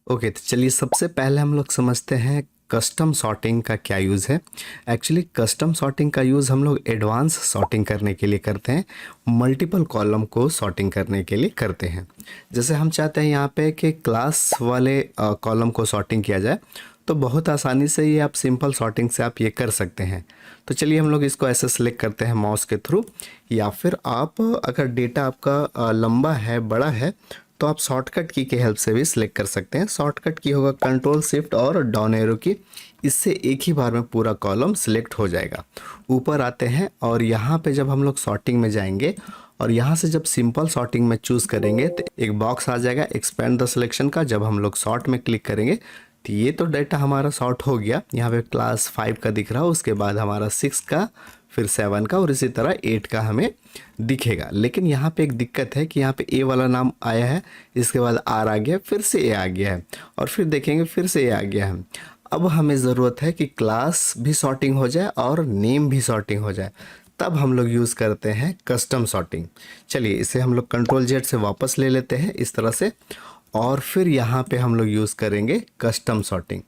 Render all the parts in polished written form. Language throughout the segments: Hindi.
ओके, तो चलिए सबसे पहले हम लोग समझते हैं कस्टम सॉर्टिंग का क्या यूज़ है। एक्चुअली कस्टम सॉर्टिंग का यूज़ हम लोग एडवांस सॉर्टिंग करने के लिए करते हैं, मल्टीपल कॉलम को सॉर्टिंग करने के लिए करते हैं। जैसे हम चाहते हैं यहाँ पे कि क्लास वाले कॉलम को सॉर्टिंग किया जाए, तो बहुत आसानी से ये आप सिंपल सॉर्टिंग से आप ये कर सकते हैं। तो चलिए हम लोग इसको ऐसे सेलेक्ट करते हैं माउस के थ्रू, या फिर आप अगर डेटा आपका लंबा है, बड़ा है, तो आप शॉर्टकट की हेल्प से भी सिलेक्ट कर सकते हैं। शॉर्टकट की होगा कंट्रोल शिफ्ट और डाउन एरो की। इससे एक ही बार में पूरा कॉलम सिलेक्ट हो जाएगा। ऊपर आते हैं और यहाँ पे जब हम लोग सॉर्टिंग में जाएंगे और यहाँ से जब सिंपल सॉर्टिंग में चूज़ करेंगे तो एक बॉक्स आ जाएगा एक्सपेंड द सिलेक्शन का। जब हम लोग सॉर्ट में क्लिक करेंगे तो ये तो डाटा हमारा सॉर्ट हो गया। यहाँ पे क्लास 5 का दिख रहा है, उसके बाद हमारा 6 का, फिर 7 का और इसी तरह 8 का हमें दिखेगा। लेकिन यहाँ पे एक दिक्कत है कि यहाँ पे ए वाला नाम आया है, इसके बाद आर आ गया, फिर से ए आ गया है और फिर देखेंगे फिर से ए आ गया है। अब हमें ज़रूरत है कि क्लास भी सॉर्टिंग हो जाए और नेम भी सॉर्टिंग हो जाए, तब हम लोग यूज़ करते हैं कस्टम सॉर्टिंग। चलिए इसे हम लोग कंट्रोल जेड से वापस ले लेते हैं इस तरह से, और फिर यहाँ पे हम लोग यूज़ करेंगे कस्टम सॉर्टिंग।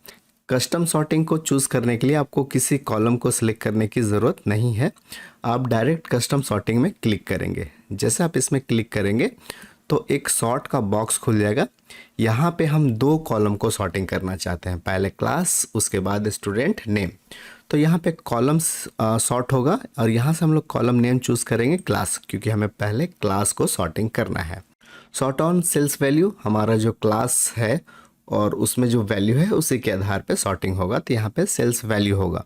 कस्टम सॉर्टिंग को चूज़ करने के लिए आपको किसी कॉलम को सिलेक्ट करने की ज़रूरत नहीं है। आप डायरेक्ट कस्टम सॉर्टिंग में क्लिक करेंगे। जैसे आप इसमें क्लिक करेंगे तो एक सॉर्ट का बॉक्स खुल जाएगा। यहाँ पे हम 2 कॉलम को सॉर्टिंग करना चाहते हैं, पहले क्लास, उसके बाद स्टूडेंट नेम। तो यहाँ पे कॉलम्स सॉर्ट होगा और यहाँ से हम लोग कॉलम नेम चूज़ करेंगे क्लास, क्योंकि हमें पहले क्लास को सॉर्टिंग करना है। सॉर्ट ऑन सेल्स वैल्यू, हमारा जो क्लास है और उसमें जो वैल्यू है उसी के आधार पे सॉर्टिंग होगा। तो यहाँ पे सेल्स वैल्यू होगा।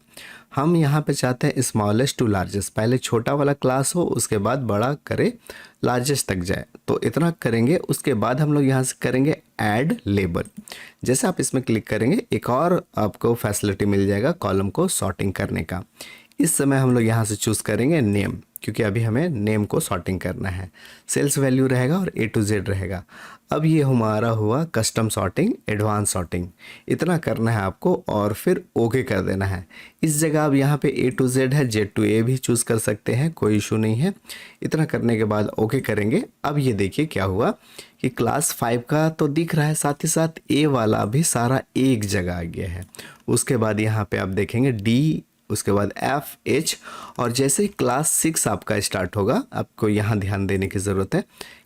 हम यहाँ पे चाहते हैं स्मॉलेस्ट टू लार्जेस्ट, पहले छोटा वाला क्लास हो, उसके बाद बड़ा करे, लार्जेस्ट तक जाए। तो इतना करेंगे, उसके बाद हम लोग यहाँ से करेंगे ऐड लेबल। जैसे आप इसमें क्लिक करेंगे एक और आपको फैसिलिटी मिल जाएगा कॉलम को सॉर्टिंग करने का। इस समय हम लोग यहाँ से चूज़ करेंगे नेम, क्योंकि अभी हमें नेम को सॉर्टिंग करना है। सेल्स वैल्यू रहेगा और ए टू जेड रहेगा। अब ये हमारा हुआ कस्टम सॉर्टिंग, एडवांस सॉर्टिंग। इतना करना है आपको और फिर ओके कर देना है। इस जगह अब यहाँ पे ए टू जेड है, जेड टू ए भी चूज़ कर सकते हैं, कोई इशू नहीं है। इतना करने के बाद ओके करेंगे। अब ये देखिए क्या हुआ कि क्लास 5 का तो दिख रहा है, साथ ही साथ ए वाला भी सारा एक जगह आ गया है। उसके बाद यहाँ पे आप देखेंगे डी, उसके बाद एफ, एच, और जैसे ही क्लास 6 आपका स्टार्ट होगा, आपको यहाँ ध्यान देने की ज़रूरत है।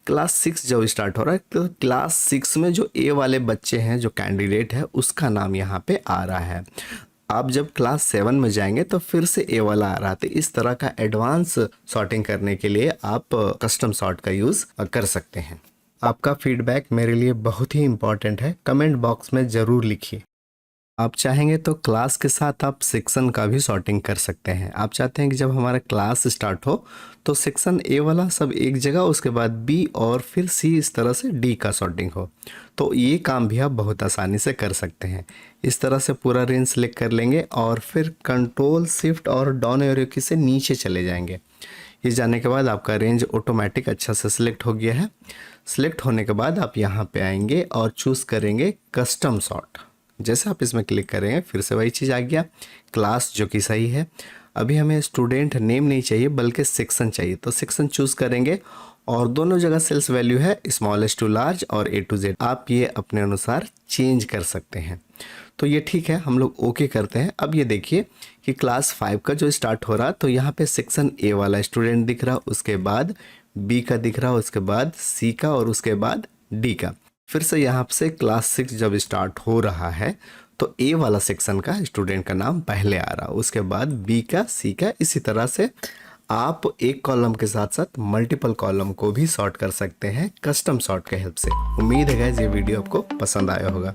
क्लास 6 जब स्टार्ट हो रहा है तो क्लास 6 में जो ए वाले बच्चे हैं, जो कैंडिडेट है, उसका नाम यहाँ पे आ रहा है। आप जब क्लास 7 में जाएंगे तो फिर से ए वाला आ रहा है। तो इस तरह का एडवांस सॉर्टिंग करने के लिए आप कस्टम सॉर्ट का यूज़ कर सकते हैं। आपका फीडबैक मेरे लिए बहुत ही इम्पॉर्टेंट है, कमेंट बॉक्स में ज़रूर लिखिए। आप चाहेंगे तो क्लास के साथ आप सेक्शन का भी सॉर्टिंग कर सकते हैं। आप चाहते हैं कि जब हमारा क्लास स्टार्ट हो तो सेक्शन ए वाला सब एक जगह, उसके बाद बी और फिर सी, इस तरह से डी का सॉर्टिंग हो, तो ये काम भी आप बहुत आसानी से कर सकते हैं। इस तरह से पूरा रेंज सेलेक्ट कर लेंगे और फिर कंट्रोल शिफ्ट और डाउन एरो की से नीचे चले जाएंगे। ये जाने के बाद आपका रेंज ऑटोमेटिक अच्छा से सिलेक्ट हो गया है। सिलेक्ट होने के बाद आप यहाँ पे आएंगे और चूज़ करेंगे कस्टम सॉर्ट। जैसे आप इसमें क्लिक करेंगे फिर से वही चीज़ आ गया, क्लास जो कि सही है। अभी हमें स्टूडेंट नेम नहीं चाहिए बल्कि सेक्शन चाहिए, तो सेक्शन चूज़ करेंगे और दोनों जगह सेल्स वैल्यू है स्मॉलेस्ट टू लार्ज और ए टू जेड। आप ये अपने अनुसार चेंज कर सकते हैं। तो ये ठीक है, हम लोग ओके करते हैं। अब ये देखिए कि क्लास 5 का जो स्टार्ट हो रहा, तो यहाँ पे सेक्शन ए वाला स्टूडेंट दिख रहा, उसके बाद बी का दिख रहा, उसके बाद सी का और उसके बाद डी का। फिर से यहाँ से क्लास 6 जब स्टार्ट हो रहा है तो ए वाला सेक्शन का स्टूडेंट का नाम पहले आ रहा, उसके बाद बी का, सी का। इसी तरह से आप एक कॉलम के साथ साथ मल्टीपल कॉलम को भी सॉर्ट कर सकते हैं कस्टम सॉर्ट के हेल्प से। उम्मीद है गाइस ये वीडियो आपको पसंद आया होगा।